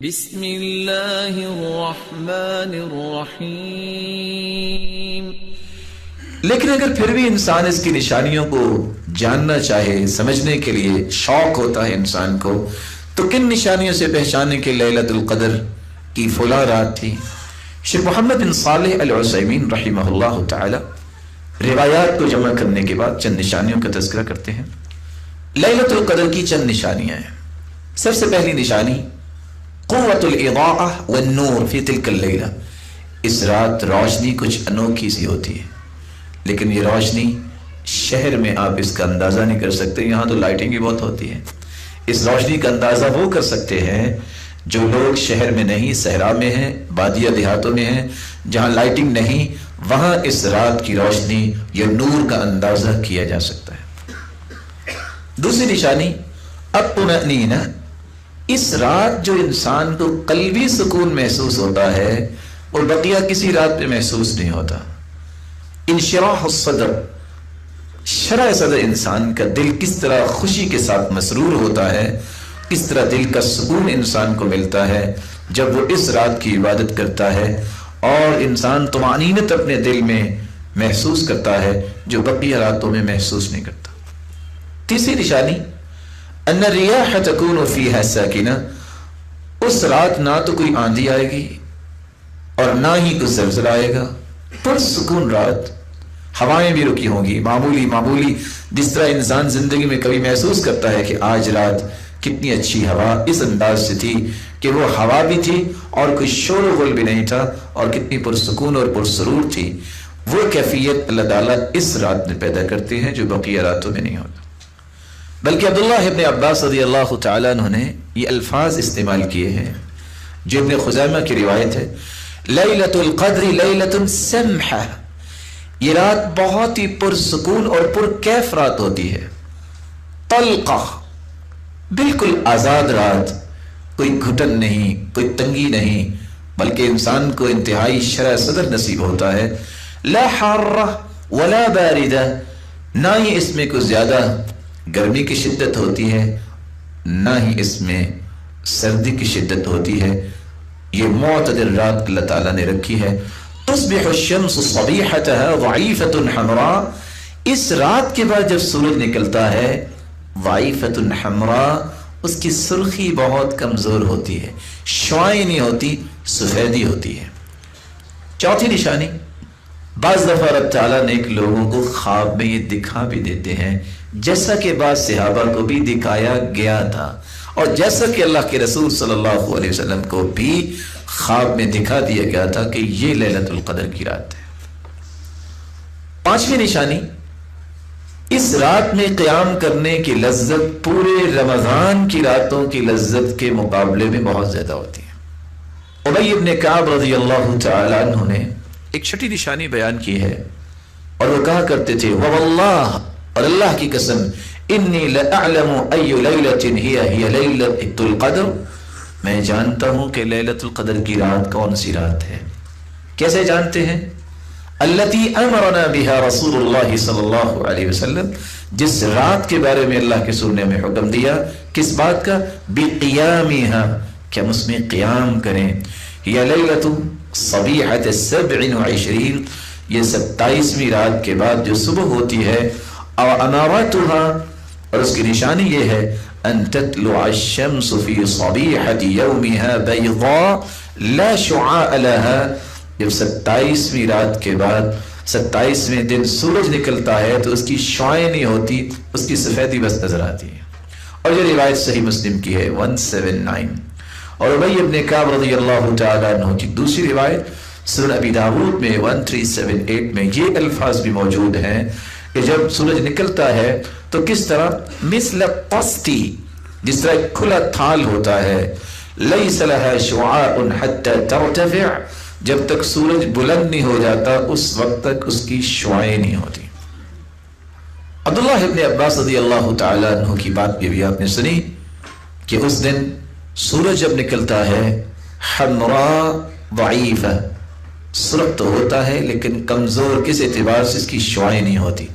بسم اللہ الرحمن الرحیم۔ لیکن اگر پھر بھی انسان اس کی نشانیوں کو جاننا چاہے، سمجھنے کے لیے شوق ہوتا ہے انسان کو، تو کن نشانیوں سے پہچانے کہ لیلۃ القدر کی فلاں رات تھی؟ شیخ محمد بن صالح العثیمین رحمہ اللہ تعالی روایات کو جمع کرنے کے بعد چند نشانیوں کا تذکرہ کرتے ہیں۔ لیلۃ القدر کی چند نشانیاں ہیں۔ سب سے پہلی نشانی قوت الاضاءہ والنور فی تلک اللیلہ، اس رات روشنی کچھ انوکھی سی ہوتی ہے، لیکن یہ روشنی شہر میں آپ اس کا اندازہ نہیں کر سکتے، یہاں تو لائٹنگ بھی بہت ہوتی ہے۔ اس روشنی کا اندازہ وہ کر سکتے ہیں جو لوگ شہر میں نہیں، صحرا میں ہیں، بادیہ دیہاتوں میں ہیں، جہاں لائٹنگ نہیں، وہاں اس رات کی روشنی یا نور کا اندازہ کیا جا سکتا ہے۔ دوسری نشانی الطمأنینہ، اس رات جو انسان کو قلبی سکون محسوس ہوتا ہے وہ بقیہ کسی رات پہ محسوس نہیں ہوتا۔ انشراح الصدر، شرح صدر انسان کا دل کس طرح خوشی کے ساتھ مسرور ہوتا ہے، کس طرح دل کا سکون انسان کو ملتا ہے جب وہ اس رات کی عبادت کرتا ہے، اور انسان طمأنینت اپنے دل میں محسوس کرتا ہے جو بقیہ راتوں میں محسوس نہیں کرتا۔ تیسری نشانی ان الریاح تکون فیہا ساکنہ، اس رات نہ تو کوئی آندھی آئے گی اور نہ ہی کوئی زلزلہ آئے گا، پرسکون رات، ہوائیں بھی رکی ہوں گی، معمولی جس طرح انسان زندگی میں کبھی محسوس کرتا ہے کہ آج رات کتنی اچھی ہوا اس انداز سے تھی کہ وہ ہوا بھی تھی اور کوئی شور و غل بھی نہیں تھا، اور کتنی پرسکون اور پرسرور تھی، وہ کیفیت اللہ تعالیٰ اس رات میں پیدا کرتے ہیں جو بقیہ راتوں میں نہیں ہوتا۔ بلکہ عبداللہ ابن عباس رضی اللہ تعالیٰ عنہ نے یہ الفاظ استعمال کیے ہیں جو ابن خزیمہ کی روایت ہے، لیلۃ القدر لیلۃ سمحہ، یہ رات بہت ہی پرسکون اور پرکیف رات ہوتی ہے، طلقہ، بالکل آزاد رات، کوئی گھٹن نہیں، کوئی تنگی نہیں، بلکہ انسان کو انتہائی شرح صدر نصیب ہوتا ہے، لا حارہ ولا باردہ، نہ ہی اس میں کوئی زیادہ گرمی کی شدت ہوتی ہے نہ ہی اس میں سردی کی شدت ہوتی ہے، یہ معتدل رات اللہ تعالیٰ نے رکھی ہے۔ تصبح الشمس صبیحتها ضعیفۃ حمراء، اس رات کے بعد جب سورج نکلتا ہے ضعیفۃ حمراء، اس کی سرخی بہت کمزور ہوتی ہے، شعاعیں نہیں ہوتی، سفیدی ہوتی ہے۔ چوتھی نشانی، بعض دفعہ رب تعالیٰ نے ایک لوگوں کو خواب میں یہ دکھا بھی دیتے ہیں، جیسا کہ بعض صحابہ کو بھی دکھایا گیا تھا، اور جیسا کہ اللہ کے رسول صلی اللہ علیہ وسلم کو بھی خواب میں دکھا دیا گیا تھا کہ یہ لیلۃ القدر کی رات ہے۔ پانچویں نشانی، اس رات میں قیام کرنے کی لذت پورے رمضان کی راتوں کی لذت کے مقابلے میں بہت زیادہ ہوتی ہے۔ ابی بن کعب رضی اللہ تعالی عنہ نے ایک چھٹی نشانی بیان کی ہے، اور وہ کہا کرتے تھے واللہ، اور اللہ کی قسم، انی لأعلم ای لیلۃ ہی لیلۃ القدر، میں جانتا ہوں کہ لیلۃ القدر کی رات کون سی رات ہے۔ کیسے جانتے ہیں؟ التی امرنا بها رسول اللہ صلی اللہ علیہ وسلم، جس رات کے بارے میں اللہ کے رسول نے ہمیں حکم دیا، کس بات کا؟ بقیامها، کہ ہم اس میں قیام کریں۔ یا لیلۃ صبیحۃ 27، یہ 27ویں رات کے بعد جو صبح ہوتی ہے، اور اماراتها، اور اس کی نشانی یہ ہے ان تطلع الشمس فی صبیحۃ یومها بیضاء لا شعاع لها، جب 27ویں رات کے بعد 27ویں دن سورج نکلتا ہے تو اس کی شعاعیں نہیں ہوتی، اس کی سفیدی بس نظر آتی ہے۔ اور یہ روایت صحیح مسلم کی ہے 179۔ اور ابی بن کعب رضی اللہ تعالیٰ عنہ کی دوسری روایت سنن ابی داود میں 1378 میں یہ الفاظ بھی موجود ہیں کہ جب سورج نکلتا ہے تو کس طرح مثل قسطی، جس طرح ایک کھلا تھال ہوتا ہے، لیس لها شعاع حتى ترتفع، جب تک سورج بلند نہیں ہو جاتا اس وقت تک اس کی شعاعیں نہیں ہوتی۔ عبداللہ ابن عباس رضی اللہ تعالیٰ عنہ کی بات بھی آپ نے سنی کہ اس دن سورج جب نکلتا ہے حمراء ضعیفہ، سرخ تو ہوتا ہے لیکن کمزور، کس اعتبار سے؟ اس کی شعاعیں نہیں ہوتی۔